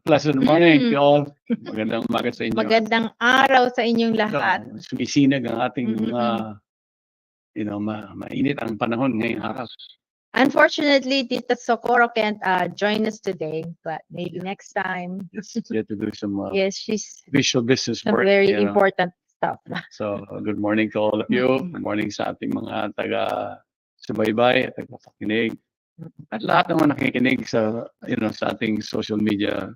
Pleasant morning to all. Magandang umaga sa inyo. Magandang araw sa inyong lahat. Sumisinag ang ating mainit ang panahon ngayong araw. Unfortunately, Tita Socorro can't join us today, but maybe next time. She had to do some Yes, she's visual business some work. very important stuff. So, good morning to all of you. Good morning sa ating mga taga-subaybay at taga-pakinig. At lahat naman nakikinig sa, sa ating social media.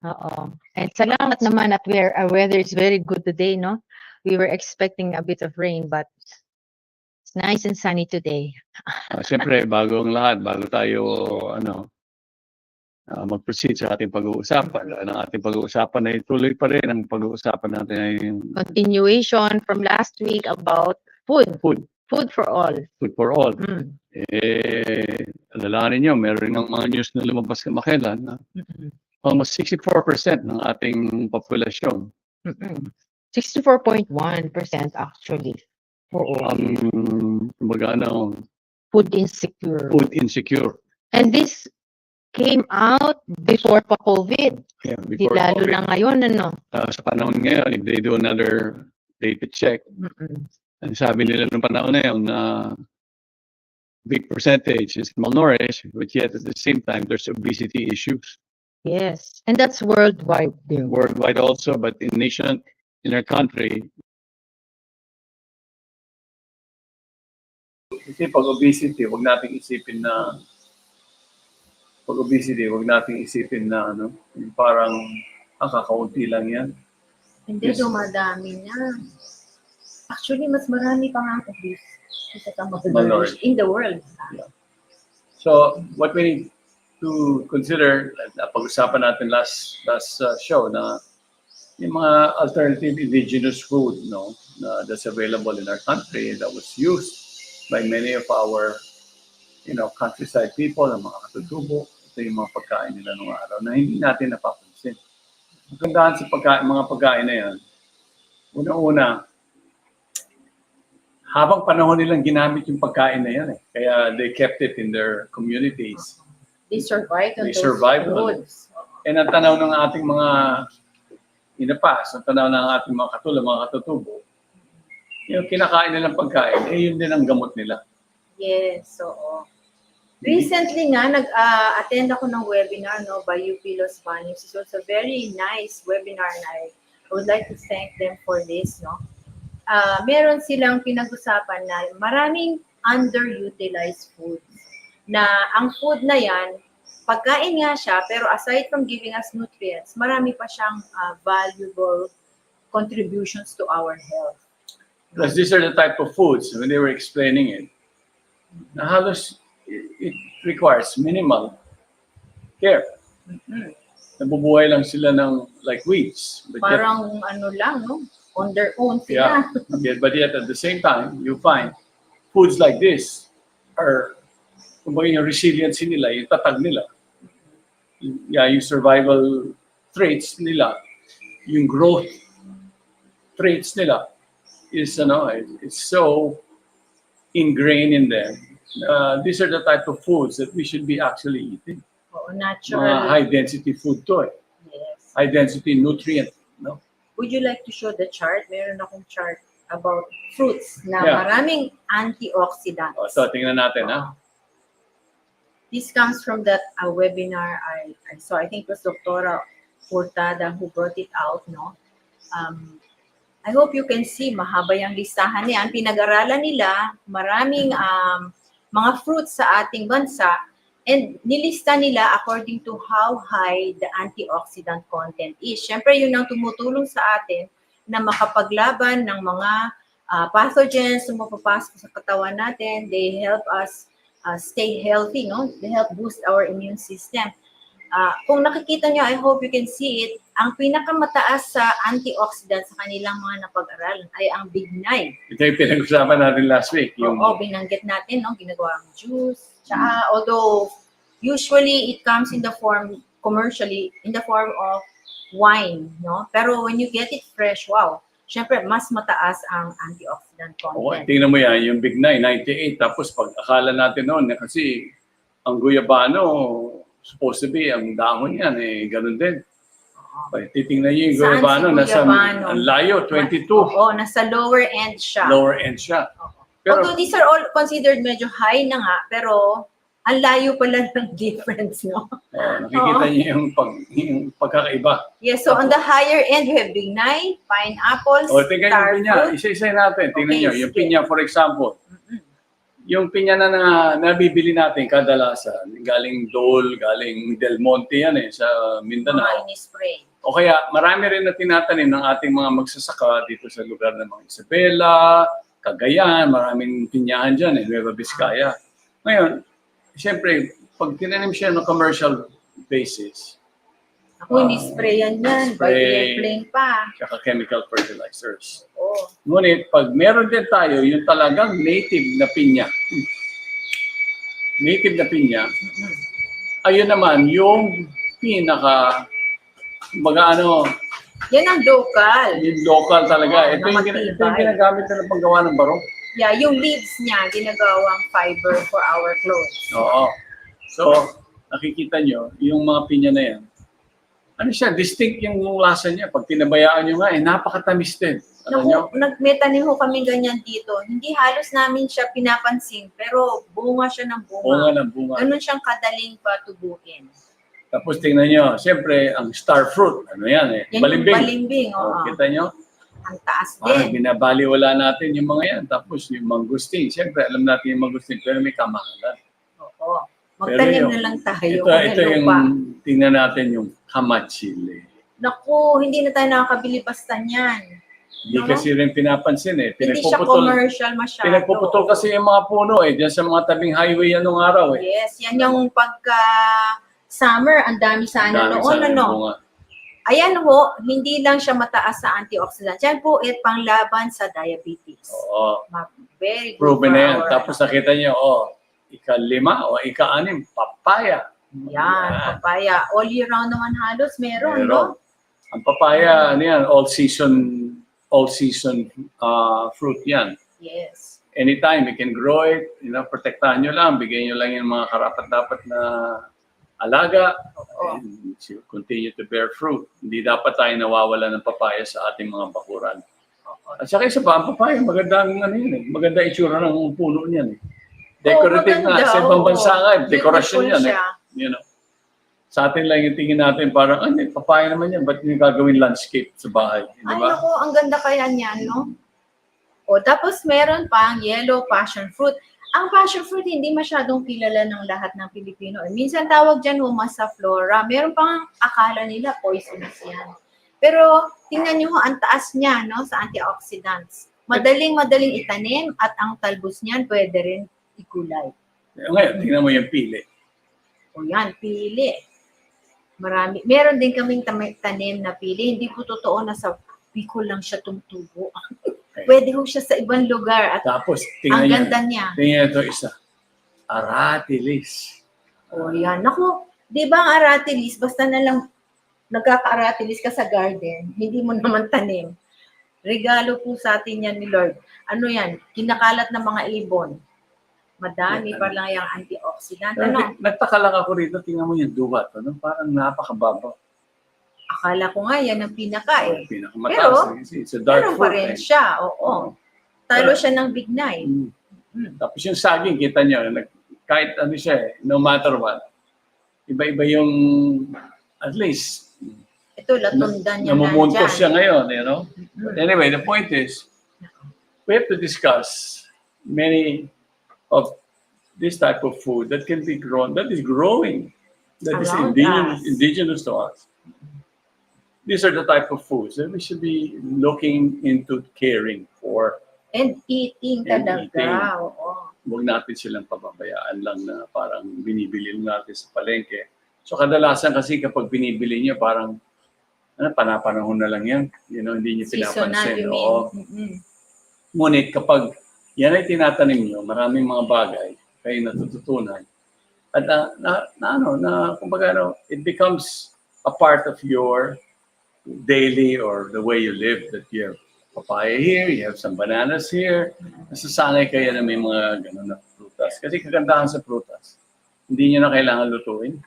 Oo. And salamat naman at our weather is very good today, no? We were expecting a bit of rain, but it's nice and sunny today. Siyempre, bago tayo mag-proceed sa ating pag-uusapan. Ang ating pag-uusapan ay tuloy pa rin. Ang pag-uusapan natin ay continuation from last week about food. Food for all. Food for all. Alalahanin nyo, meron ng mga news na lumabas kamakailan. Almost 64% ng ating populasyon. 64.1% actually. Oo. Food insecure. Food insecure. And this came out before pa COVID. Yeah, before Lalo COVID. na ngayon, Sa panahon ngayon, if they do another data check, ang sabi nila nung panahon na yun, big percentage is malnourished, but yet at the same time, there's obesity issues. Yes, and that's worldwide. Worldwide also, but in our country, kasi pag obesity, huwag nating isipin na yung parang kakaunti lang yan. Hindi, dumadami na. Actually, mas marami pa nga ang obese in the world. Yeah. So, what we need to consider, pag-usapan natin last show na yung mga alternative indigenous food, that's available in our country, that was used by many of our, countryside people, ang mga katutubo. Ito yung mga pagkain nila nung araw na hindi natin napapansin. Ang gandaan sa mga pagkain na yan, una-una, habang panahon nilang ginamit yung pagkain na yan kaya they kept it in their communities. They survived on those foods. And ang tanaw ng ating mga inapas, ang tanaw ng ating mga katutubo, yung kinakain nilang pagkain, yun din ang gamot nila. Yes, oo. Recently nga, nag-attend ako ng webinar by UP Los Baños. It was a very nice webinar and I would like to thank them for this. Meron silang pinag-usapan na maraming underutilized foods. Na ang food na yan, pagkain nga siya, pero aside from giving us nutrients, marami pa siyang valuable contributions to our health. Because these are the type of foods, when they were explaining it, it requires minimal care. Nabubuhay lang sila ng like weeds. Parang on their own sila. Yeah, but yet at the same time, you find foods like this are, kumbaga yung resiliency nila, yung tatag nila. Yung survival traits nila, yung growth traits nila is, it's so ingrained in them. These are the type of foods that we should be actually eating. Natural. High density food to Yes. High density nutrient. Would you like to show the chart? Meron akong chart about fruits na maraming antioxidants. So, tingnan natin, This comes from that webinar I saw. I think it was Dr. Hurtada who brought it out, I hope you can see, mahaba yung listahan niya. Ang pinag-aralan nila, maraming mga fruits sa ating bansa, and nilista nila according to how high the antioxidant content is. Siyempre, yun ang tumutulong sa atin na makapaglaban ng mga pathogens na mapapasok sa katawan natin. They help us stay healthy, They help boost our immune system. Kung nakikita nyo, I hope you can see it, ang pinakamataas sa antioxidant sa kanilang mga napag-aralan ay ang bignay. Ito yung pinag-usapan natin last week. Oo, binanggit natin, ginagawa ang juice. Tsaka, although usually it comes commercially in the form of wine, Pero when you get it fresh, wow, syempre mas mataas ang antioxidant content. Tingnan mo yan, yung bignay, 98. Tapos pag akala natin noon, kasi ang guyabano, supposed to be, ang dahon yan, ganun din. Titingnan niyo yung Saan si guayabano, nasa guayabano? ang layo, 22. Oo, nasa lower end siya. Lower end siya. Pero, Although these are all considered medyo high na nga, pero ang layo pala ng difference, no? nakikita niyo yung pagkakaiba. Yes, so on the higher end, you have bignay, pineapples, Tingnan yung star pinya. fruit. Isa-isa natin. Tingnan Okay, niyo. Yung sige. pinya, for example, yung pinya na nabibili natin kadalasan, galing Dole, galing Del Monte yan sa Mindanao. Mga ini-spray. O kaya, marami rin na tinatanim ng ating mga magsasaka dito sa lugar ng mga Isabela, Cagayan, maraming pinyahan dyan, Nueva Vizcaya. Ngayon, siyempre, pag tinanim siya ng commercial basis, Ako, ini-sprayan yan. By spray. airplane pa. tsaka chemical fertilizers. Oo. Ngunit, pag meron din tayo yung talagang native na pinya, ayun naman, yung pinaka, Yan ang local. yung local talaga. Oo, Ito yung matibay. ginagamit na panggawa ng barong. Yeah, yung leaves niya, ginagawang fiber for our clothes. Oo. So, nakikita nyo, yung mga pinya na yan, ano siya, distinct yung lasa niya. Pag tinabayaan nyo nga, napakatamis din. Ano nyo? May tanim ho kami ganyan dito. Hindi halos namin siya pinapansin, pero bunga siya ng bunga. Bunga ng bunga. Ganun siyang kadaling patubuin. Tapos tingnan nyo, siyempre, ang star fruit, ano yan Yan balimbing. yung balimbing. Oh, Oo. kita nyo? Ang taas Parang din. binabaliwala natin yung mga yan. Tapos yung mangustin, siyempre, alam natin yung mangustin, pero may kamahalan. Oo. Magtanim Pero na lang tayo. Ito kung may yung, lupa. tingnan natin yung kamachile. Naku, hindi na tayo nakakabili basta niyan. Hindi No? kasi rin pinapansin Hindi siya Pinagpuputol, commercial masyado. pinagpuputol kasi yung mga puno diyan sa mga tabing highway anong araw Yes, yan yung pagka summer, ang dami sana Dami noon, sana yung ano. bunga. Ayan ho, hindi lang siya mataas sa antioxidant. Yan po, panglaban sa diabetes. Oo. Very good Proven for na yan. our- Tapos nakita niyo, ika-5 o ika-6, papaya. Yan, papaya. All year round naman halos meron, no? Ang papaya, ano yan, all season fruit yan. Yes. Anytime, you can grow it, protektahan nyo lang, bigyan nyo lang yung mga karapat-dapat na alaga, Oo. and continue to bear fruit. Hindi dapat tayo nawawala ng papaya sa ating mga bakuran. Oo. At saka isa pa, ang papaya, magandang maganda itsura ng puno niyan. Decorative maganda, nga, sa ibang oo. bansa nga, dekorasyon Beautiful yan. siya. Sa atin lang yung tingin natin, parang, papaya naman yan, ba't yung gagawin landscape sa bahay? Di Ay, ba? naku, ang ganda kaya niyan, no? O, tapos meron pang yellow passion fruit. Ang passion fruit, hindi masyadong kilala ng lahat ng Pilipino. Minsan tawag dyan humasa flora. Meron pang akala nila poisonous yan. Pero tingnan nyo, ang taas niya, no, sa antioxidants. Madaling itanim at ang talbos niyan pwede rin ikulay. Ngayon, tingnan mo yung pili. O yan, pili. Marami. Meron din kaming tanim na pili. Hindi po totoo na sa Bicol lang siya tumutubo. Pwede ho siya sa ibang lugar at Tapos, ang tingnan niyo. ganda niya. Tingnan ito isa. Aratilis. O yan. Naku, di ba ang aratilis, basta na lang nagkaka-aratilis ka sa garden, hindi mo naman tanim. Regalo po sa atin yan ni Lord. Ano yan? Kinakalat ng mga ibon. Madami pa lang yung antioxidant. Pero Ano? nagtaka lang ako rito, tingnan mo yung duwat. Parang napakababa. Akala ko nga yan ang pinaka eh. Pinakamataas. It's a dark Meron pa fruit. rin siya. Oo. Talo siya ng bignay. Tapos yung saging, kita nyo, kahit ano siya no matter what, iba-iba yung, at least, Ito, latundan niya namumuntos siya nandyan. ngayon, But anyway, the point is, we have to discuss many of this type of food that can be grown, that is growing, that is Around us. indigenous to us. These are the type of foods that we should be looking into caring for. And eating And talaga. eating. Oo. Huwag natin silang pababayaan lang na parang binibili natin sa palengke. So kadalasan kasi kapag binibili nyo, parang panapanahon na lang yan. Hindi nyo Seasonal, pinapansin. you Oo. mean? Ngunit kapag yan ay tinatanim nyo, maraming mga bagay kayo natututunan. At kumbaga, it becomes a part of your daily or the way you live, that you have papaya here, you have some bananas here. Nasasanay kayo na may mga gano'n na prutas. Kasi kagandahan sa prutas, hindi nyo na kailangan lutuin.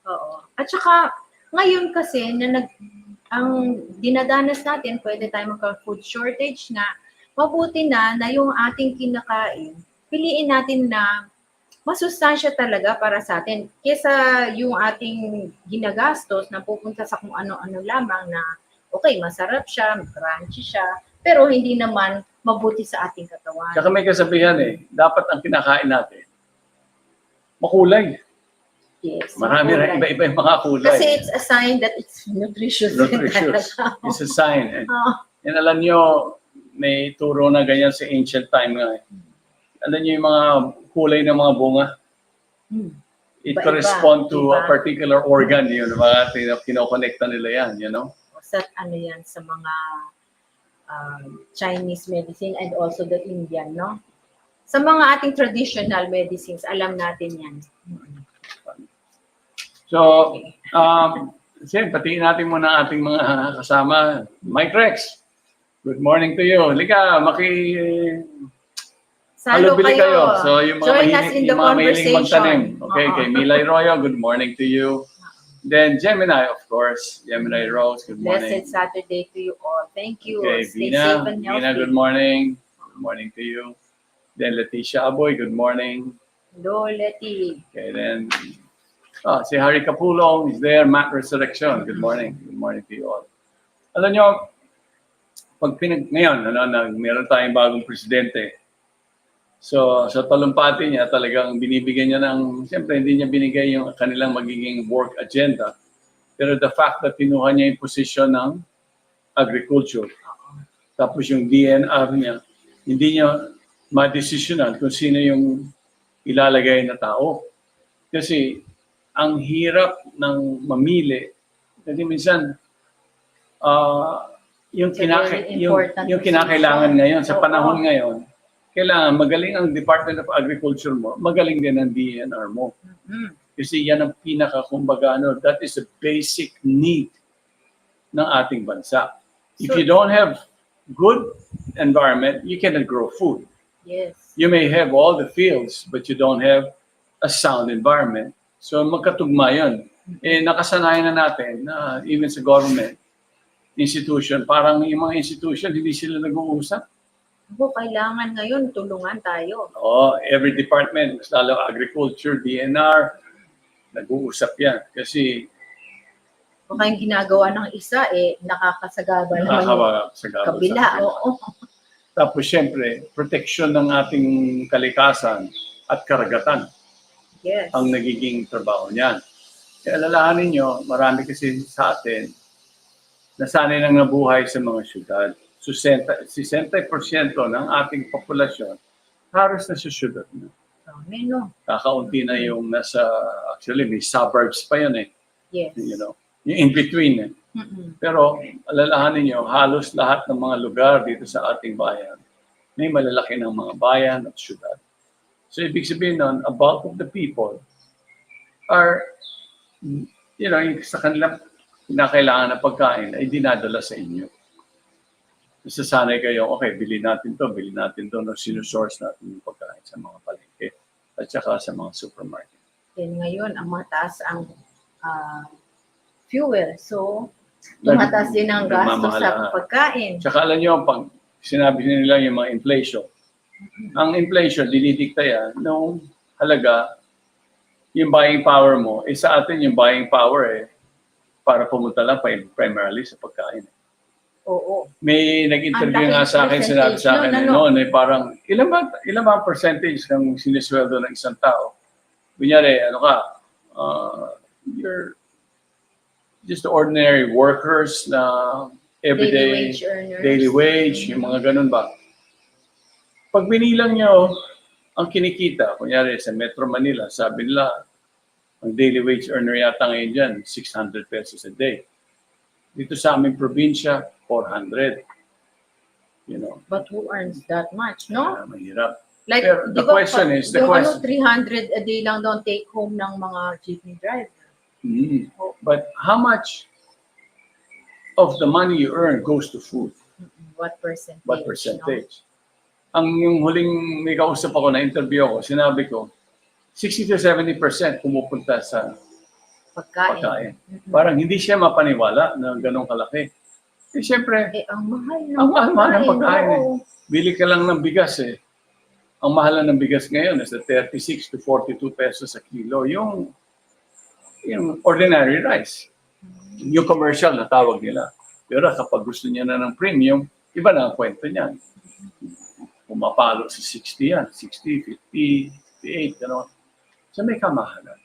Oo. At saka, ngayon kasi, ang dinadanas natin, pwede tayo magka-food shortage na, mabuti na yung ating kinakain, piliin natin na masustansya talaga para sa atin. Kesa yung ating ginagastos na pupunta sa kung ano-ano lamang na, okay, masarap siya, crunchy siya, pero hindi naman mabuti sa ating katawan. Tsaka may kasabihan dapat ang kinakain natin, makulay. Yes. Marami rin kulay. iba-iba yung mga kulay. Kasi it's a sign that it's nutritious. Nutritious. talaga. It's a sign. Oo. And alam nyo, may turo na ganyan sa ancient time nga. Alam nyo yung mga kulay ng mga bunga? Hmm. It Iba-iba, correspond to a diba? particular organ, yun, mga kinokonekta nila yan, you know? Sa yan sa mga Chinese medicine and also the Indian, no? Sa mga ating traditional medicines, alam natin yan. So, sige, patiin natin muna ating mga kasama. Mike Rex, good morning to you. Halika, Salo halubili kayo. So, yung mga Join us in the mahiling magtanim. conversation. Okay, Oo. kay Milay Royo, good morning to you. Then Gemini, of course. Gemini Rose, good morning. Blessed Saturday to you all. Thank you. Okay, Stay Vina, safe and healthy. Vina, good morning. Good morning to you. Then Leticia Aboy, good morning. Hello, Letty. Okay, then si Harry Capulong is there. Matt Resurrection, good morning. Good morning to you all. Alam nyo, ngayon, meron tayong bagong presidente. So, sa talumpati niya, talagang binibigyan niya siyempre hindi niya binigay yung kanilang magiging work agenda. Pero the fact that kinuha niya yung posisyon ng agriculture, tapos yung DNR niya, hindi niya ma-desisyonan kung sino yung ilalagay na tao. Kasi ang hirap ng mamili, kasi minsan, yung kinakailangan ngayon, sa panahon ngayon, kailangan magaling ang Department of Agriculture mo, magaling din ang DNR mo. Kasi yan ang kumbaga, that is a basic need ng ating bansa. If you don't have good environment, you cannot grow food. Yes. You may have all the fields, but you don't have a sound environment. So magkatugma yun. Nakasanayan na natin na even sa government institution, parang yung mga institution, hindi sila nag-uusap. Kailangan ngayon, tulungan tayo. Every department, lalo agriculture, DNR, nag-uusap yan. Kasi Baka yung ginagawa ng isa, nakakasagaba naman yung kabila. Oo. Tapos syempre, protection ng ating kalikasan at karagatan Yes. ang nagiging trabaho niyan. Kaya alalahanin nyo, marami kasi sa atin nasanay nang nabuhay sa mga syudad. 60% ng ating populasyon halos na sa syudad na. Kakaunti na yung actually may suburbs pa yun Yes. You know, yung in between Pero alalahanin nyo, halos lahat ng mga lugar dito sa ating bayan, may malalaki ng mga bayan at syudad. So ibig sabihin nun, a bulk of the people are, sa kanilang kinakailangan na pagkain ay dinadala sa inyo. Nasasanay kayo, okay, bilhin natin to, no, sinusource natin yung pagkain sa mga palengke at saka sa mga supermarket. Then ngayon, ang mataas ang fuel. So, tumataas din ang gasto sa pagkain. Tsaka alam nyo, pag sinabi nila yung mga inflation, ang inflation, dinidikta yan nung halaga, yung buying power mo, sa atin yung buying power para pumunta lang primarily sa pagkain. Oo. May nag-interview nga sa akin, sinabi sa akin noon, parang, ilan ba percentage ng sinisweldo ng isang tao? Kunyari, you're just ordinary workers na everyday, daily wage, yung mga ganun ba? Pag binilang nyo ang kinikita, kunyari sa Metro Manila, sabi nila, ang daily wage earner yata ngayon dyan, 600 pesos a day. Dito sa aming probinsya, 400. But who earns that much, no? Mahirap. Like, the question is, 300 a day lang don't take home ng mga jeepney driver. But how much of the money you earn goes to food? What percentage? What percentage? Yung huling may kausap ako na interview ako, sinabi ko, 60 to 70% pumupunta sa pagkain. Mhm. Parang hindi siya mapaniwala na ganun kalaki. Eh, siyempre, Ang mahal ng ang mahal ng pagkain eh. oo. Bili ka lang ng bigas eh. Ang mahal na ng bigas ngayon is 36 to 42 pesos a kilo. Yung ordinary rice. Yung commercial na tawag nila. Pero kapag gusto niya na ng premium, iba na ang kwento niyan. Pumapalo sa 60 yan. 60, 50, 58, gano'n. So may kamahalan.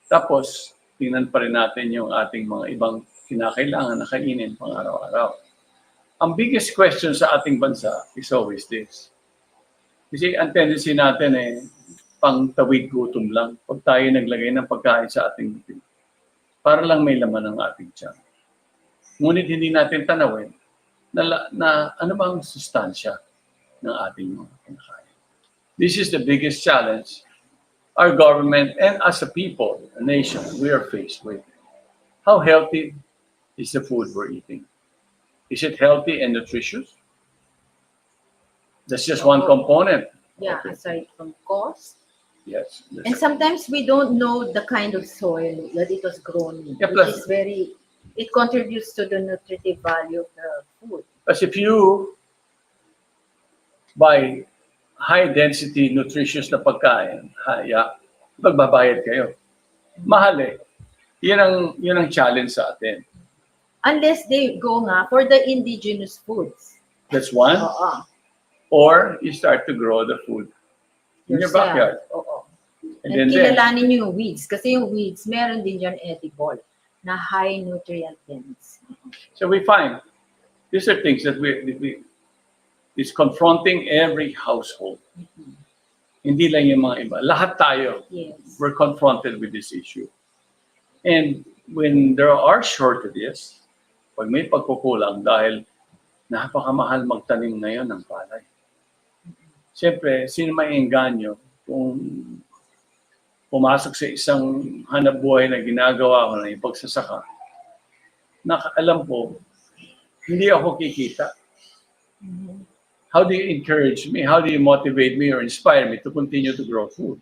Tapos, tingnan pa rin natin yung ating mga ibang kinakailangan na kainin pang araw-araw. Ang biggest question sa ating bansa is always this. Kasi ang tendency natin pang tawid gutom lang pag tayo naglagay ng pagkain sa ating bibig. Para lang may laman ng ating tiyan. Ngunit hindi natin tanawin na ano bang sustansya ng ating mga kinakain. This is the biggest challenge our government and as a people, a nation, we are faced with. How healthy is the food we're eating? Is it healthy and nutritious? That's just one component. Yeah, Okay. aside from cost. Yes. And sometimes we don't know the kind of soil that it was grown in, Yeah, which plus- is it contributes to the nutritive value of the food. Because if you buy high-density, nutritious na pagkain, magbabayad kayo. Mahal eh. Yun ang challenge sa atin. Unless they go for the indigenous foods. That's one. Oo. Or you start to grow the food in your Yourself. backyard. Oo. And And then, kilalanin nyo yung weeds. Kasi yung weeds, meron din dyan edible na high nutrient dense. so we find these are things that we is confronting every household. Hindi lang yung mga iba. Lahat tayo, Yes. we're confronted with this issue. And when there are shortages, pag may pagkukulang dahil napakamahal magtanim ngayon ng palay. Siyempre, sino may engganyo kung pumasok sa isang hanapbuhay na ginagawa ko na yung pagsasaka, alam ko, hindi ako kikita. How do you encourage me? How do you motivate me or inspire me to continue to grow food?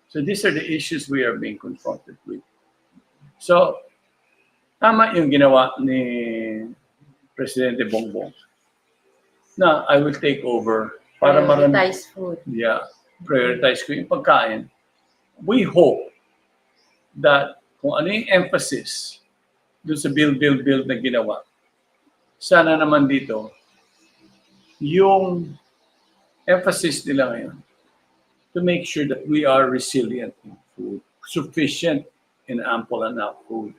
So these are the issues we are being confronted with. So, tama yung ginawa ni Presidente Bongbong na I will take over para marami. Prioritize food. Yeah, prioritize ko yung pagkain. We hope that kung ano yung emphasis dun sa build na ginawa, sana naman dito, yung emphasis nila ngayon to make sure that we are resilient in food, sufficient and ample enough food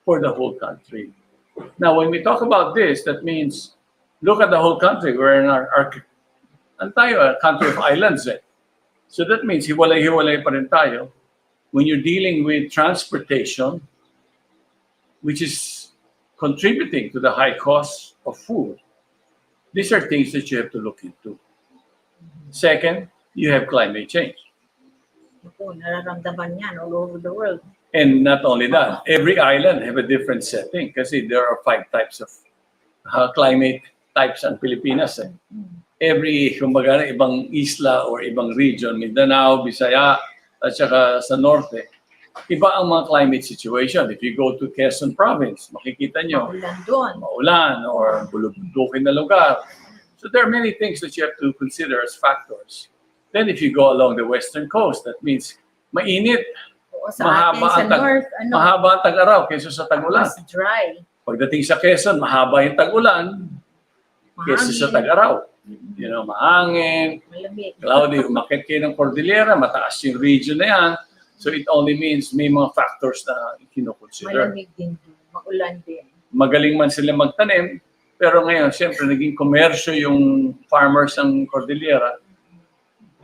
for the whole country. Now, when we talk about this, that means look at the whole country. We're in our a country of islands. So that means hiwalay-hiwalay pa rin tayo. When you're dealing with transportation, which is contributing to the high cost of food, these are things that you have to look into. Second, you have climate change. Opo, nararamdaman yan all over the world. And not only that, every island have a different setting kasi there are 5 types of climate types ang Pilipinas. Every, kumbaga, ibang isla or ibang region, Mindanao, Bisaya, at saka sa norte, iba ang mga climate situation. If you go to Quezon Province, makikita nyo, Maulan doon. maulan or bulubundukin na lugar. So there are many things that you have to consider as factors. Then if you go along the western coast, that means mainit, Oo, sa atin, sa north, mahaba ang tag-araw kaysa sa tag-ulan. mas dry. Pagdating sa Quezon, mahaba yung tag-ulan kaysa sa Mahangin, tag-araw. You know, mahangin, malamig. cloudy, umakit kayo ng Cordillera, mataas yung region na yan. So it only means may mga factors na kinoconsider. Malamig din doon. Maulan din. Magaling man sila magtanim, pero ngayon, siyempre, naging komersyo yung farmers ng Cordillera.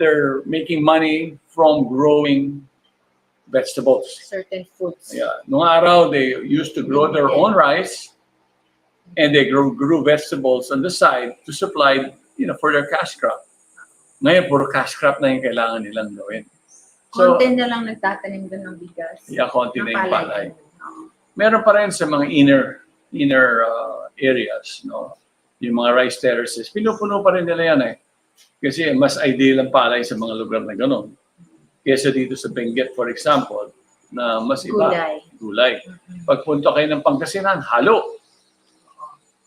They're making money from growing vegetables. Certain foods. Yeah. Noong araw, they used to grow their own rice and they grew vegetables on the side to supply, for their cash crop. Ngayon, puro cash crop na yung kailangan nilang gawin. So, Konti na lang nagtatanim doon ng bigas. yeah, konti na yung palay. Oo. Meron pa rin sa mga inner areas, no? Yung mga rice terraces, pinupuno pa rin nila yan eh. Kasi mas ideal ang palay sa mga lugar na gano'n. Kesa dito sa Benguet, for example, na mas iba. Gulay. Gulay. Mm-mm. Pagpunta kayo ng Pangasinan, halo.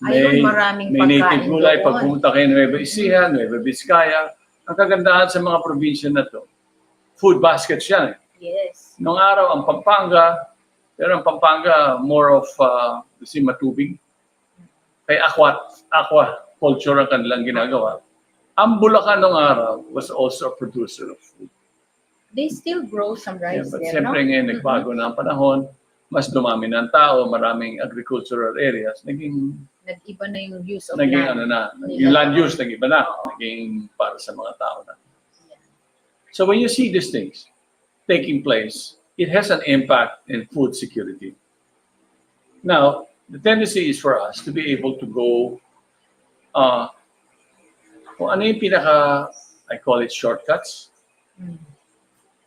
Ayun, maraming may native pagkain gulay. doon. Pag pumunta kayo ng Nueva Ecija, Nueva Vizcaya, ang kagandahan sa mga probinsya na to, food baskets yan. Yes. Noong araw, ang Pampanga, pero ang Pampanga, more of, kasi matubig. Kaya aqua culture ang kanilang ginagawa. Ang Bulacan noong araw was also a producer of food. They still grow some rice Yeah, but there, siyempre no? ngayon, nagbago na ang panahon, mas dumami na ang tao, maraming agricultural areas, naging Nag-iba na yung use of naging land. ano na, yung land use nag-iba na, naging para sa mga tao na. So when you see these things taking place, it has an impact in food security. Now, the tendency is for us to be able to go, kung ano yung pinaka, I call it shortcuts. Mm.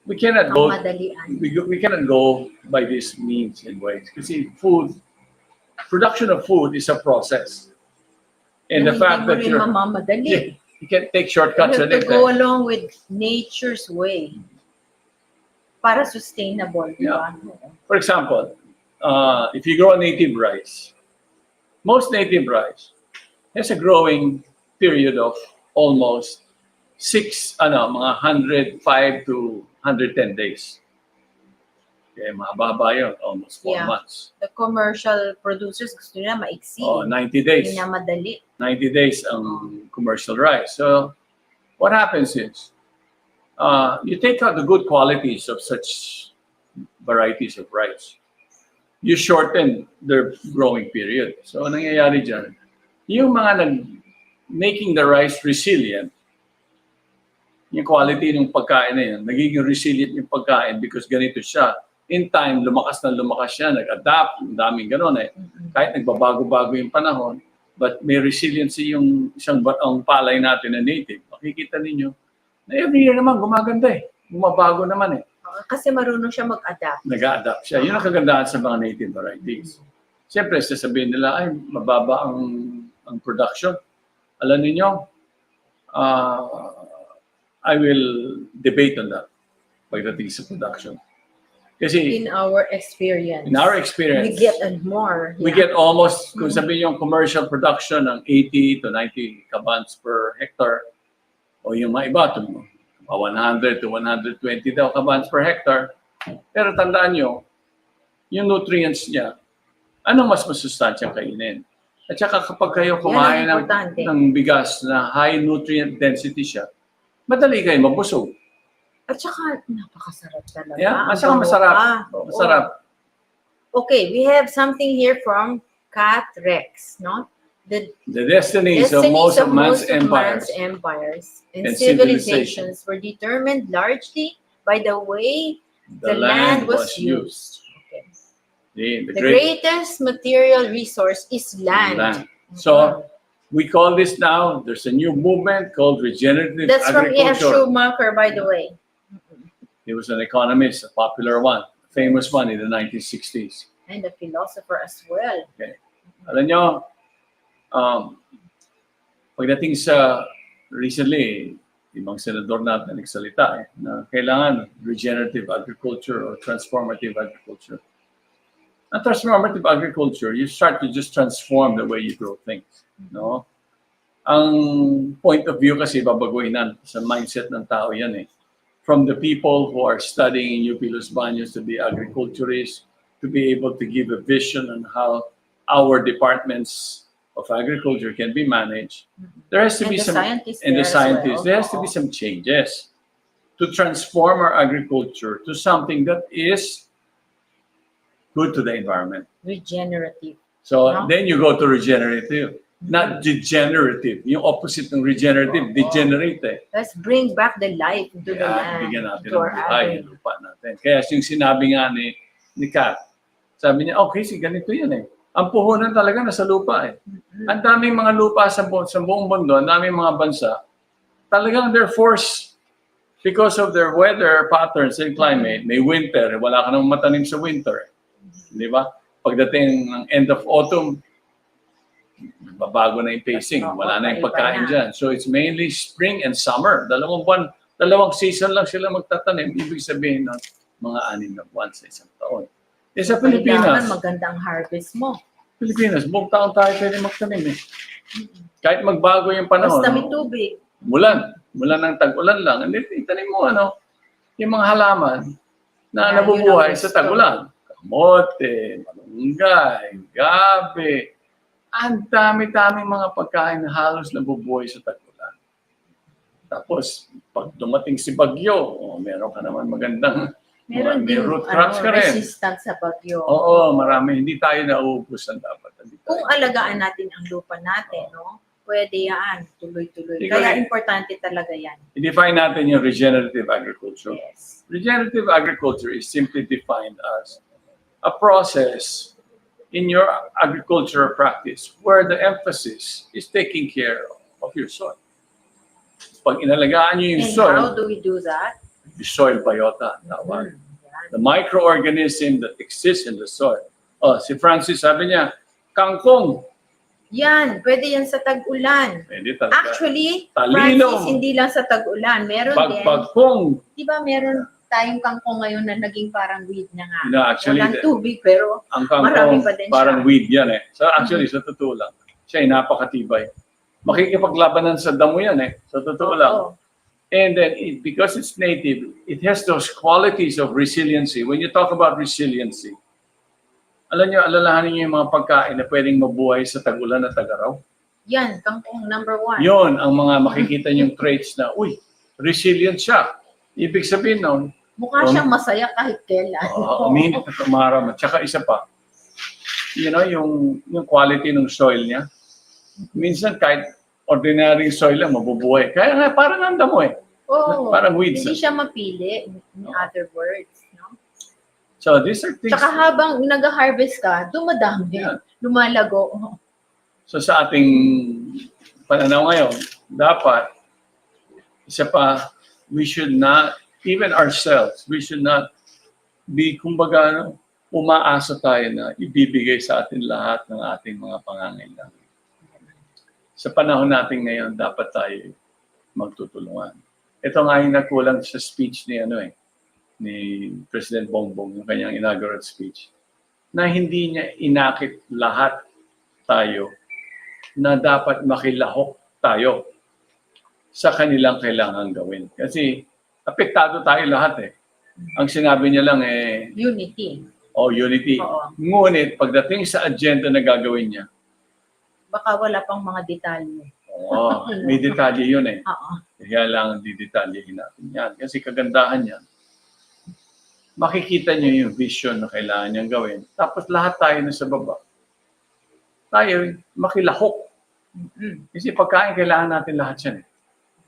We cannot Ang go, madalian. we cannot go by these means and ways. Kasi production of food is a process. And the fact that Hindi mo rin mamamadali. you can take You shortcuts have at to it. go along with nature's way para sustainable, di ba? For example, if you grow native rice, most native rice has a growing period of almost mga 105 to 110 days. Okay, mababa yun, almost 4 Yeah. months. The commercial producers gusto nila maiksi. 90 days. Hindi na madali. 90 days ang commercial rice. So what happens is, you take out the good qualities of such varieties of rice. You shorten their growing period. So anong nangyayari dyan? Yung mga making the rice resilient, yung quality ng pagkain na yun, nagiging resilient yung pagkain because ganito siya. In time, lumakas siya, nag-adapt, ang daming gano'n eh. Kahit nagbabago-bago yung panahon, but may resiliency yung isang ang palay natin na native. Makikita ninyo, na every year naman gumaganda eh. Gumabago naman eh. Kasi marunong siya mag-adapt. Nag-a-adapt siya. Yun ang kagandahan sa mga native varieties. Siyempre, sasabihin nila, ay, mababa ang production. Alam niyo, I will debate on that pagdating sa production. Kasi In our experience. experience, We get more. we get almost, kung sabihin yung commercial production ng 80 to 90 kabans per hectare, o yung mga iba, 100 to 120 daw kabans per hectare. Pero tandaan nyo, yung nutrients niya, anong mas masustansyang kainin? At saka kapag kayo kumain Yan ang importante. ng bigas na high nutrient density siya, madali kayo mabusog. At saka, napakasarap talaga. Yeah, Ang masarap, bango masarap. pa. Oo. Masarap. Okay, we have something here from Cat Rex, no? The The destinies of destinies most of of man's most of empires. man's empires and and civilizations were determined largely by the way the land was used. Okay. The The great greatest material resource is land. land. So, we call this now, there's a new movement called regenerative That's from E.F. agriculture. Schumacher, by the way. He was an economist, a popular one, a famous one in the 1960s. And a philosopher as well. Alam nyo, pagdating sa recently, ibang senador natin nagsalita na kailangan regenerative agriculture or transformative agriculture. Ang transformative agriculture, you start to just transform the way you grow things. No? Ang point of view kasi babaguhin na sa mindset ng tao yan eh. From the people who are studying in UP Los Baños to be agriculturists, to be able to give a vision on how our departments of agriculture can be managed. There has to And be the some, scientists and the there as scientists, well. there has to be some changes to transform our agriculture to something that is good to the environment. Regenerative. So No? then you go to regenerative, not degenerative. Yung opposite ng regenerative, degenerate eh. Let's bring back the life into the land. Bigyan natin to ng our buhay agri- yung lupa natin. Kaya yung sinabi nga ni Kat, sabi niya, okay, ganito yan eh. Ang puhunan talaga nasa lupa eh. Ang daming mga lupa sa buong mundo, ang daming mga bansa, talagang they're forced because of their weather patterns and climate. May winter, wala ka nang matanim sa winter. Di ba? Pagdating ng end of autumn, babago na yung pacing. Wala na yung pagkain dyan. So it's mainly spring and summer. Dalawang season lang sila magtatanim. Ibig sabihin na mga 6 na buwan sa isang taon. Eh sa Kailangan Pilipinas, magandang harvest mo. buong taon tayo pwede magtanim eh. Kahit magbago yung panahon, Basta may tubig. mulan ng tag-ulan lang, hindi itanim mo yung mga halaman na Yeah, nabubuhay yun ang sa gusto. tag-ulan. Kamote, malunggay, gabi. Ang dami-daming mga pagkain na halos nabubuhay sa tag-ulan. Tapos, pag dumating si bagyo, meron ka naman magandang Meron may din root crops ka rin. resistant sa bagyo. Oo, marami. Hindi tayo nauubusan dapat. Kung alagaan natin ang lupa natin, no? Pwede yan, tuloy-tuloy. Ikaw Kaya eh. importante talaga yan. I-define natin yung regenerative agriculture. Yes. Regenerative agriculture is simply defined as a process in your agricultural practice where the emphasis is taking care of your soil. Pag inalagaan nyo yung And soil, how do we do that? yung soil biota, tawag. Yan. The microorganism that exists in the soil. Oh, si Francis sabi niya, kangkong. Yan, pwede yan sa tag-ulan. Pwede talaga. Actually, Talino. Francis, hindi lang sa tag-ulan. Meron din, Bagpagkong. di ba meron tayong kangkong ngayon na naging parang weed na nga. No, actually, Walang tubig, pero ang marami kangkong, pa din parang siya. weed yan eh. So actually, sa totoo lang, siya ay napakatibay. Makikipaglabanan sa damo yan eh. Sa totoo lang. Oo. And then, because it's native, it has those qualities of resiliency. When you talk about resiliency, alam nyo, alalahanin nyo yung mga pagkain na pwedeng mabuhay sa tag-ulan at tag-araw. Yan, kangkong number 1. Yun ang mga makikita yung traits na, uy, resilient siya. Ibig sabihin nun, Mukha siyang masaya kahit kailan. uminit at umaram. At saka isa pa, yung quality ng soil niya. Minsan kahit ordinary soil lang, mabubuhay. Kaya nga, parang ang damo eh. Oo. Parang weeds. Hindi siya mapili, in other words. No? So these are things. Tsaka habang nag-harvest ka, dumadami. Yeah. Lumalago. So sa ating pananaw ngayon, dapat, isa pa, we should not, even ourselves, we should not be, kumbaga, umaasa tayo na ibibigay sa atin lahat ng ating mga pangangailangan. Sa panahon natin ngayon, dapat tayo magtutulungan. Ito nga yung nagkulang sa speech ni President Bongbong, yung kanyang inaugural speech, na hindi niya inakit lahat tayo na dapat makilahok tayo sa kanilang kailangan gawin. Kasi apektado tayo lahat eh. Ang sinabi niya lang Unity. unity. Oo. Ngunit pagdating sa agenda na gagawin niya, Baka wala pang mga detalye. may detalye yun eh. Oo. Kaya lang didetalyehin natin yan. Kasi kagandahan yan, makikita niyo yung vision na kailangan niyang gawin. Tapos lahat tayo na sa baba. Tayo makilahok. Kasi pagkain, kailangan natin lahat yan eh.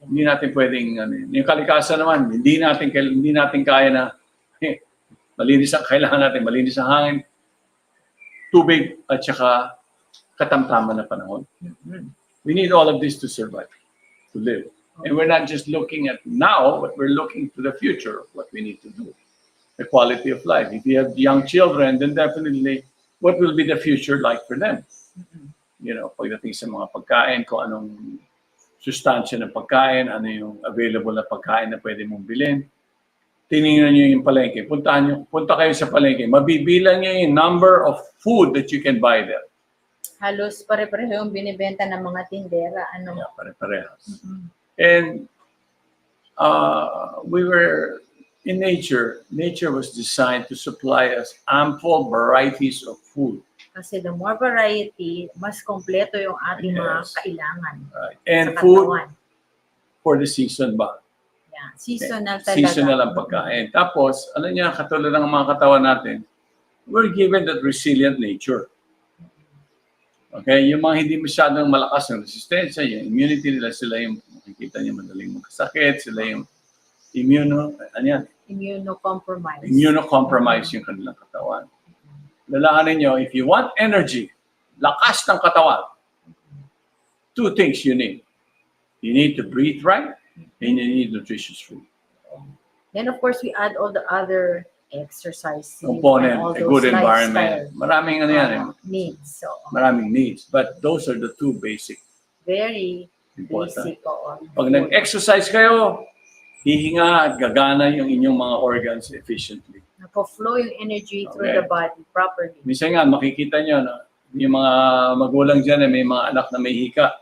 Hindi natin pwedeng, yung kalikasan naman, hindi natin kaya na, malinis ang kailangan natin, malinis ang hangin, tubig, at saka katamtaman na panahon. We need all of this to survive, to live. And we're not just looking at now, but we're looking to the future of what we need to do. The quality of life. If you have young children, then definitely, what will be the future like for them? Pagdating sa mga pagkain, kung anong sustansya ng pagkain, ano yung available na pagkain na pwede mong bilhin. Tinignan nyo yung palengke. Punta kayo sa palengke. Mabibilang nyo yung number of food that you can buy there. Halos pare-pareho yung binibenta ng mga tindera. Yeah, pare-parehas. And we were in nature. Nature was designed to supply us ample varieties of food. Kasi the more variety, mas kompleto yung ating mga Yes. kailangan. Right? And sa food katawan. for the season ba? Yeah. Seasonal talaga. Seasonal ang pagkain. Tapos, alam niya, katulad ng mga katawan natin, we're given that resilient nature. Okay? Yung mga hindi masyadong malakas ng resistensya, yung immunity nila, sila yung makikita niyo madaling magkasakit, sila yung immunocompromised yung kanilang katawan. Lalahanin niyo, if you want energy, lakas ng katawan, two things you need. You need to breathe right, and you need nutritious food. Then of course, we add all the other exercise Component, all a good those environment. lifestyle, Maraming needs. So, maraming needs. But those are the two basic very important. basic. Oo. Pag nag-exercise kayo, hihinga at gagana yung inyong mga organs efficiently. Nagpo-flow yung energy through Okay. the body properly. Minsan nga, makikita nyo, no, yung mga magulang dyan, may mga anak na may hika.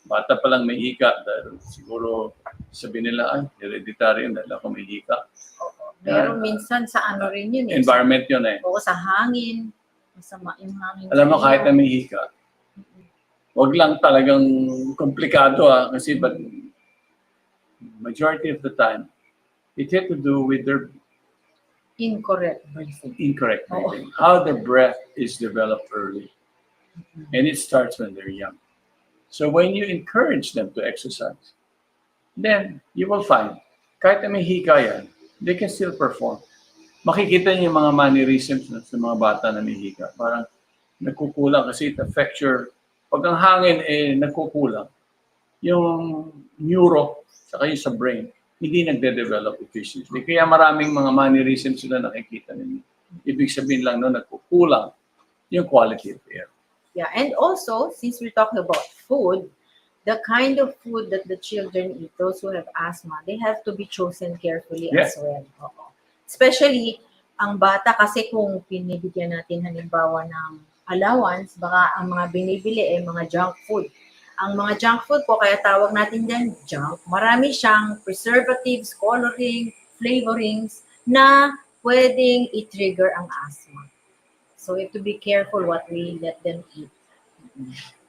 Bata pa lang may hika. Dahil siguro sabihin nila, ay, hereditary yun dahil ako may hika. Oo. Pero minsan sa ano rin yun eh. Environment yun eh. Oo, sa hangin. Masama yung hangin. Alam mo, sa kahit iyo. na may hika, wag lang talagang komplikado kasi but majority of the time, it had to do with their Incorrect breathing. incorrect Oo. breathing. How the breath is developed early. And it starts when they're young. So when you encourage them to exercise, then you will find, kahit na may hika yan, they can still perform. Makikita niyo yung mga mannerisms sa mga bata na may hika. Parang nagkukulang kasi it affects your, pag ang hangin nagkukulang, yung neuro, saka yung sa brain, hindi nagde-develop efficiently. Kaya maraming mga mannerisms sila nakikita ninyo. Ibig sabihin lang no, nagkukulang yung quality of air. Yeah, and also, since we're talking about food, the kind of food that the children eat, those who have asthma, they have to be chosen carefully Yeah. as well. Oo. Especially, ang bata kasi kung pinibigyan natin halimbawa ng allowance, baka ang mga binibili ay mga junk food. Ang mga junk food po, kaya tawag natin dyan junk, marami siyang preservatives, coloring, flavorings na pwedeng i-trigger ang asthma. So we have to be careful what we let them eat.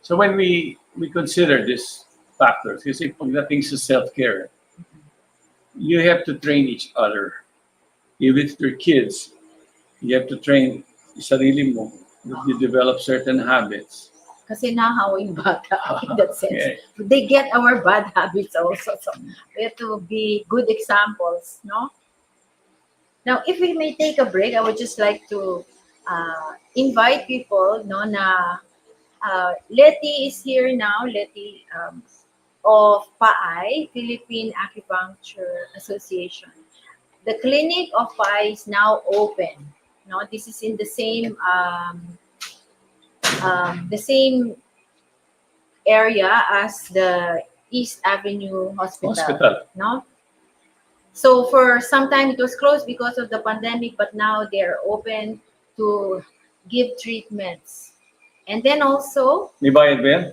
So when we consider these factors, kasi pagdating sa self-care, you have to train each other. Even with your kids, you have to train yung sarili mo. You develop certain habits. Kasi nahawa yung bata in that sense. Okay. They get our bad habits also. So we have to be good examples, no? Now, if we may take a break, I would just like to invite people, no, na Letty is here now. Letty of PAAI, Philippine Acupuncture Association. The clinic of PAAI is now open. No, this is in the same area as the East Avenue Hospital. No? So for some time it was closed because of the pandemic, but now they're open to give treatments. And then also, May bayad ba yan?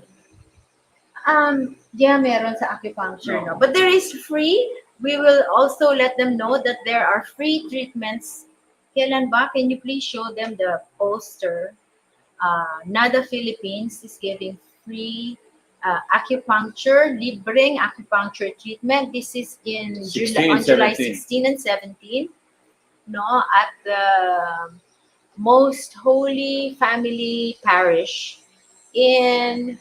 yeah, meron sa acupuncture, No. no? But there is free. We will also let them know that there are free treatments. Kailan ba? Can you please show them the poster? NADA Philippines is giving free acupuncture, libreng acupuncture treatment. This is in 16, on July 17. 16 and 17, no, at the Most Holy Family Parish in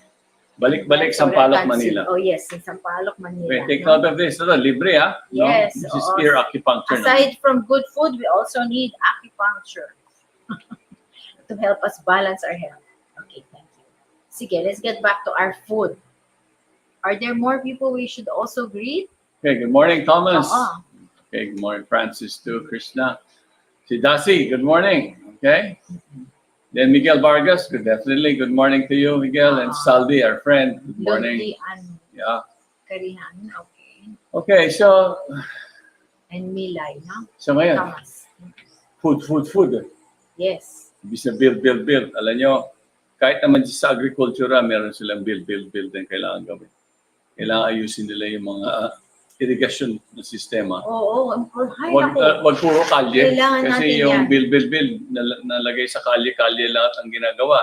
Balik-balik Sampaloc, Manila. Oh yes, in Sampaloc, Manila. Okay, take no? note of this. Ito, libre ha? Yes, No? This is oo. ear acupuncture. Aside from good food, we also need acupuncture to help us balance our health. Okay, thank you. Sige, let's get back to our food. Are there more people we should also greet? Okay, good morning, Thomas. Oo. Okay, good morning, Francis too, Krishna. Si Dasi, good morning. Okay. Then Miguel Vargas, definitely good morning to you, Miguel. And Saldi, our friend, good morning. Lovely and Yeah. Karihan. Okay. Okay, so And Milay, no? ngayon, Thomas. food. Yes. Ibig sa build. Alam nyo, kahit naman sa agriculture, meron silang build din kailangan gawin. Kailangan ayusin nila yung mga irrigation na sistema. Oo. Ay, Wag naku. puro kalye. Kailangan Kasi natin yung yan. build, nalagay sa kalye lahat ang ginagawa.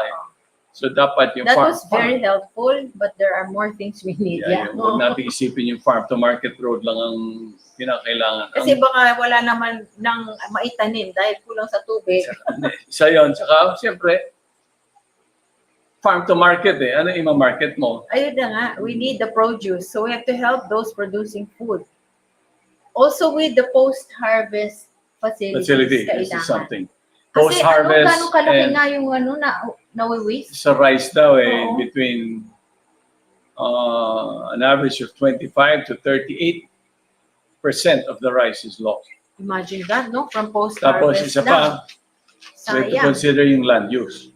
So dapat yung That farm. was very helpful, but there are more things we need. Yeah, yung huwag natin isipin yung farm to market road lang ang kinakailangan. Kasi baka wala naman ng maitanim dahil kulang sa tubig. Isa yun. Tsaka, siyempre, farm to market Ano yung market mo? Ayun na nga, we need the produce. So we have to help those producing food. Also with the post-harvest facilities. Facility. This kailangan. is something. Kasi Post-harvest gano'ng kalaki and nga yung nawi-waste? sa rice daw Oo. between an average of 25 to 38% of the rice is lost. Imagine that, no? From Tapos post-harvest isa pa, we have to Sayang. consider yung land use.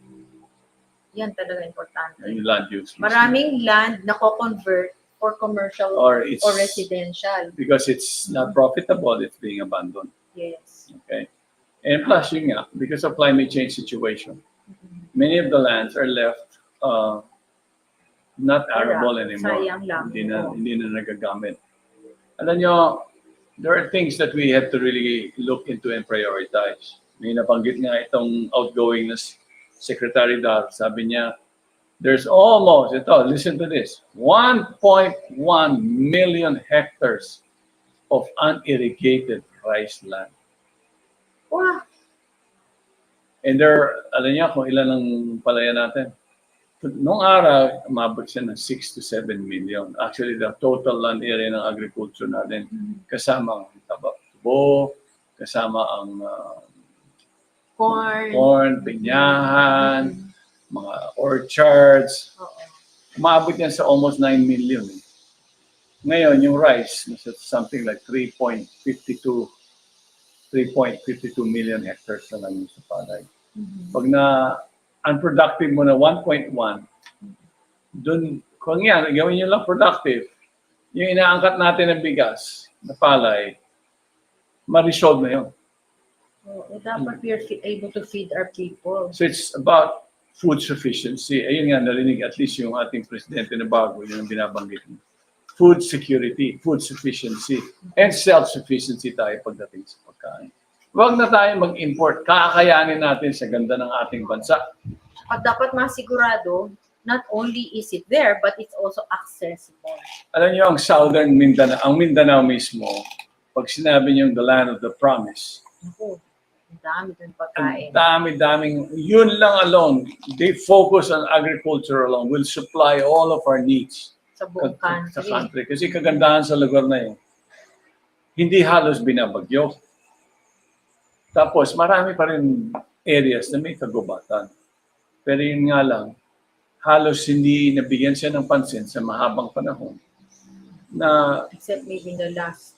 Yan talaga importante. Yung land use. Maraming land na ko-convert for commercial or it's or residential. because it's not profitable, it's being abandoned. Yes. Okay, and plus yun nga, because of climate change situation, many of the lands are left not arable anymore. Sayang lang. Hindi na nagagamit. Alam nyo, there are things that we have to really look into and prioritize. May nabanggit nga itong outgoing na Secretary Dar, sabi niya, there's almost, listen to this, 1.1 million hectares of unirrigated rice land. Wow. And alam niya kung ilan ang palaya natin. Noong araw, umabot siya ng 6 to 7 million. Actually, the total land area ng agriculture natin, kasama ang tubo, kasama ang corn, pinyahan, mga orchards. Oo. Umabot yan sa almost 9 million. Eh. Ngayon, yung rice, nasa something like 3.52 million hectares na lang yung sa palay. Pag na unproductive mo na 1.1, dun, kung yan, gawin nyo lang productive, yung inaangkat natin ng bigas, na palay, ma-resolve na yun. Dapat we are able to feed our people. So it's about food sufficiency. Ayun nga, narinig at least yung ating presidente na bago, yun ang binabanggit niya. Food security, food sufficiency, and self-sufficiency tayo pagdating sa pagkain. Huwag na tayo mag-import. Kakayanin natin sa ganda ng ating bansa. At dapat masigurado, not only is it there, but it's also accessible. Alam niyo, ang Southern Mindanao, ang Mindanao mismo, pag sinabi niyo the land of the promise, Naku, ang dami dun ang pagkain. dami-daming, yun lang alone, they focus on agriculture alone, will supply all of our needs Sa buong sa country. country. Kasi kagandahan sa lugar na yun, hindi halos binabagyo. Tapos marami pa rin areas na may kagubatan. Pero yun nga lang, halos hindi nabigyan siya ng pansin sa mahabang panahon na Except maybe in the last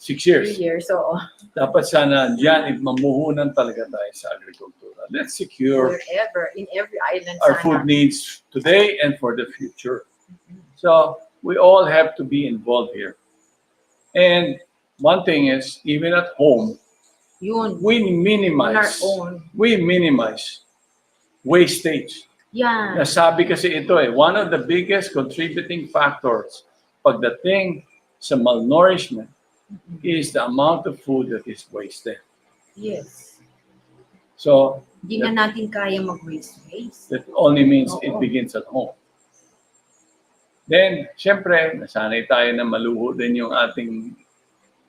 6 years. 3 years. So, Dapat sana dyan, mamuhunan talaga tayo sa agrikultura. Let's secure wherever, in every island, our sana. food needs today and for the future. So we all have to be involved here. And one thing is, even at home, Yun, we on our minimize own. wastage. Yan. Nasabi kasi ito one of the biggest contributing factors pagdating sa malnourishment is the amount of food that is wasted. Yes. So Hindi na natin kaya mag-waste. that only means it Oo. begins at home. Then, syempre, nasanay tayo na maluho din yung ating,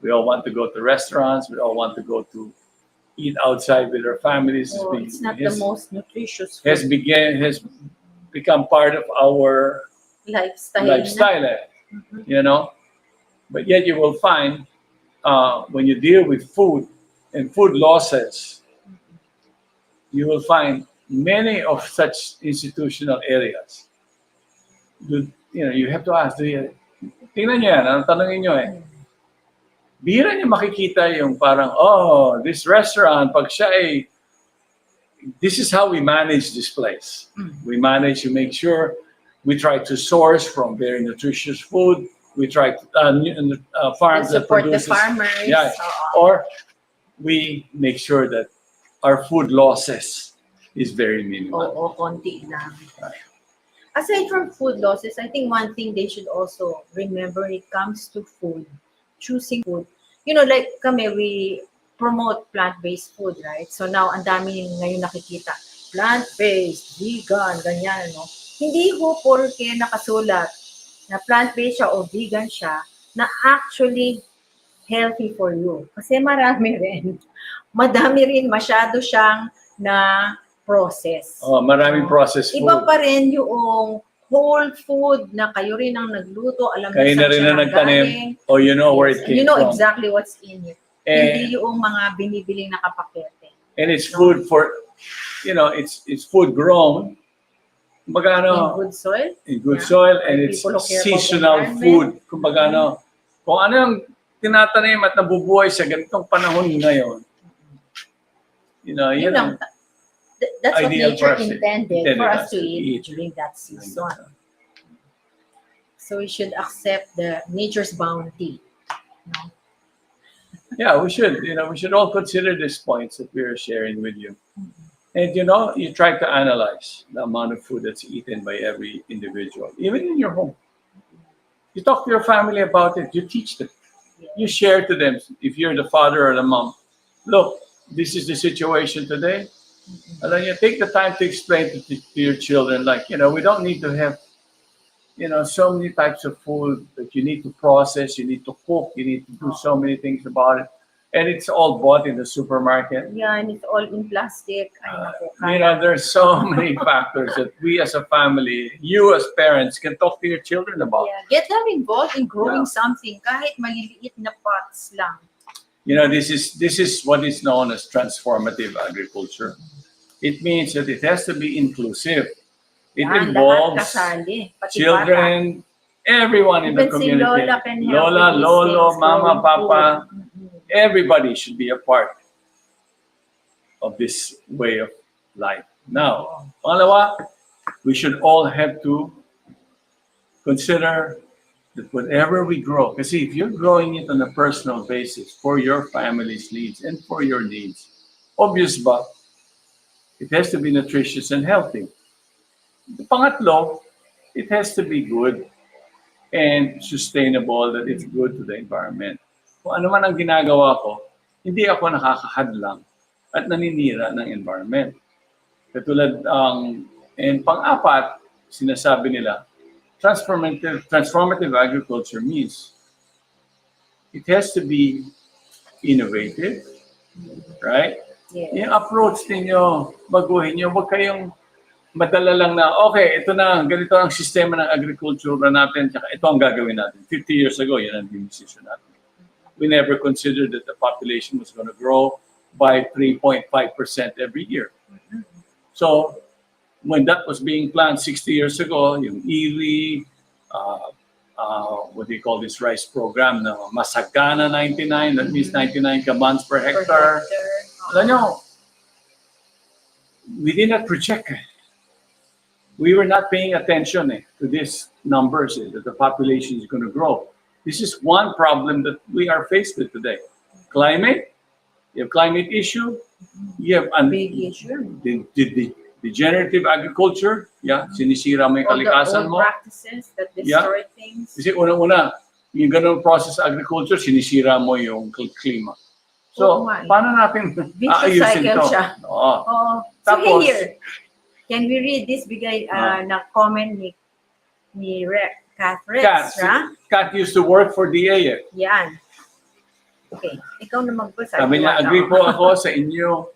we all want to go to restaurants, we all want to go to eat outside with our families. So, it's not the most nutritious has food become part of our lifestyle. lifestyle, you know. But yet you will find when you deal with food and food losses, you will find many of such institutional areas. You have to ask, tingnan niyo yan, anong tanongin niyo bihira niyo makikita yung parang, this restaurant, pag siya this is how we manage this place. We manage to make sure we try to source from very nutritious food. We try to farms that support the produces, farmers. yeah, or we make sure that our food losses is very minimal. Oo, konti lang. Aside from food losses, I think one thing they should also remember when it comes to food, choosing food. You know, like kami, we promote plant-based food, right? So now, ang dami ngayon nakikita. Plant-based, vegan, ganyan, no? Hindi ho porke nakasulat na plant-based siya o vegan siya, na actually healthy for you. Kasi marami rin. Madami rin, masyado siyang na process. Maraming processed food. Iba pa rin yung whole food na kayo rin ang nagluto, alam Kayo na rin siya ang nagtanim, nanggaling. or you know where it came You know from. exactly what's in it. Hindi yung mga binibiling nakapakete. And it's food for, it's food grown. Kumbaga In good soil. in good Yeah. soil, and By it's people who care about the seasonal environment. food. Kumbaga kung ano yung tinatanim at nabubuhay sa ganitong panahon ngayon, Yun yun lang. ang That's what ideal nature for us, intended intended for us us to to eat eat. during that season. So we should accept the nature's bounty. No? Yeah, we should. We should all consider these points that we are sharing with you. And you try to analyze the amount of food that's eaten by every individual, even in your home. You talk to your family about it. You teach them. You share to them. If you're the father or the mom, look, this is the situation today. And then you take the time to explain to your children, like, we don't need to have, so many types of food that you need to process, you need to cook, you need to do so many things about it. And it's all bought in the supermarket. Yeah, and it's all in plastic. Ay, naku, There's so many factors that we as a family, you as parents, can talk to your children about. yeah. Get them involved in growing Yeah. something, kahit maliliit na pots lang. This is what is known as transformative agriculture. It means that it has to be inclusive. It Yan, lahat involves kasali, pati bata. children, everyone in the Even si community. Lola can help Lola, with these Lolo, things, Mama, growing Papa, food. everybody should be a part of this way of life. Now, pangalawa, we should all have to consider that whatever we grow, kasi if you're growing it on a personal basis for your family's needs and for your needs, obvious ba, it has to be nutritious and healthy. The pangatlo, it has to be good and sustainable, that it's good to the environment. Kung ano man ang ginagawa ko, hindi ako nakakahadlang at naninira ng environment. Katulad and pang-apat, sinasabi nila, transformative agriculture means it has to be innovative, right? Yes. Yung approach ninyo, baguhin nyo, huwag kayong madala lang na, okay, ito na, ganito ang sistema ng agriculture natin, tsaka ito ang gagawin natin. 50 years ago, yun ang decision natin. We never considered that the population was going to grow by 3.5% every year. So, when that was being planned 60 years ago, yung ERI, what do you call this rice program, na Masagana 99, that means 99 kabans per hectare. Alam nyo, we did not project. We were not paying attention to these numbers, that the population is going to grow. This is one problem that we are faced with today. Climate, you have climate issue, you have Big issue. the degenerative agriculture, sinisira mo yung All the kalikasan old mo. practices that destroy things. Kasi unang-una, yung ganung process agriculture, sinisira mo yung klima. So, Oo nga eh. paano natin Vicious aayusin cycle to? siya. Oo. Oh, so Tapos- here, can we read this bigay na comment ni Kat Rex, ha? Kat used to work for DA. Yan. Okay, ikaw na magbasa. Sabi niya, agree po ako sa inyo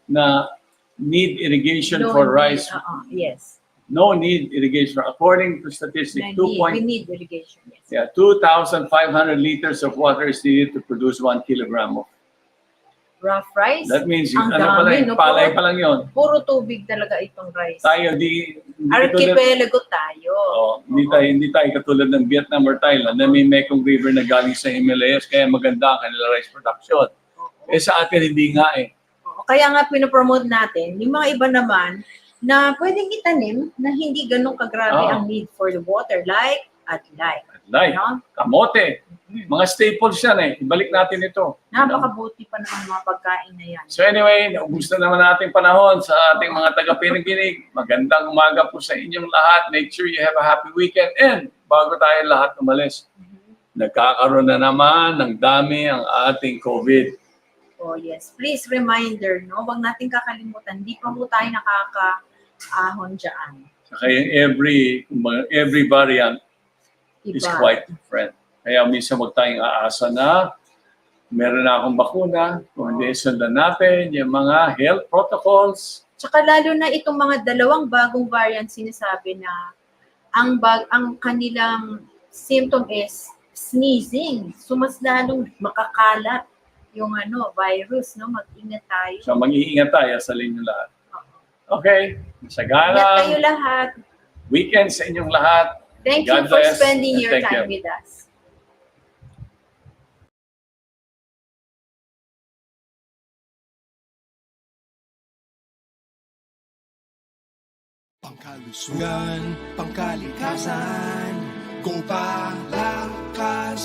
na need irrigation for rice. Yes. No need irrigation. According to statistics, We need irrigation, yes. 2,500 liters of water is needed to produce 1 kilogram of. Rough rice. That means, Ang ano dami, pala, no? palay pa lang yun. Puro tubig talaga itong rice. Tayo, hindi Archipelago tayo. hindi tayo katulad ng Vietnam or Thailand na may Mekong River na galing sa Himalayas, kaya maganda ang kanila rice production. Oo. Sa atin, hindi nga eh. Oo. Kaya nga pinopromote natin, yung mga iba naman na pwedeng itanim na hindi ganun kagrabe Oo. ang need for the water, like at like. Like, No? kamote. Mga staples yan eh. Ibalik natin ito. Napakabuti pa naman mga pagkain na yan. So anyway, naubos na naman nating panahon sa ating mga taga-piniginig. Magandang umaga po sa inyong lahat. Make sure you have a happy weekend. And bago tayo lahat umalis, nagkakaroon na naman ng dami ang ating COVID. Oh yes, please reminder, no? Huwag natin kakalimutan, hindi pa po tayo nakakaahon dyan. Saka yung every variant is Iba. quite different. Kaya minsan huwag tayong aasa na meron na akong bakuna, kung hindi sundan natin yung mga health protocols. Tsaka lalo na itong mga dalawang bagong variant sinasabi na ang kanilang symptom is sneezing. So mas lalong makakalat yung virus, no? Mag-ingat tayo. So mag-iingat tayo sa inyo lahat. Okay, Ingat masagalang tayo lahat. weekend sa inyong lahat. Thank God you for bless spending and your thank time you. with us. Pangkalusugan, pangkalikasan, Kung palakas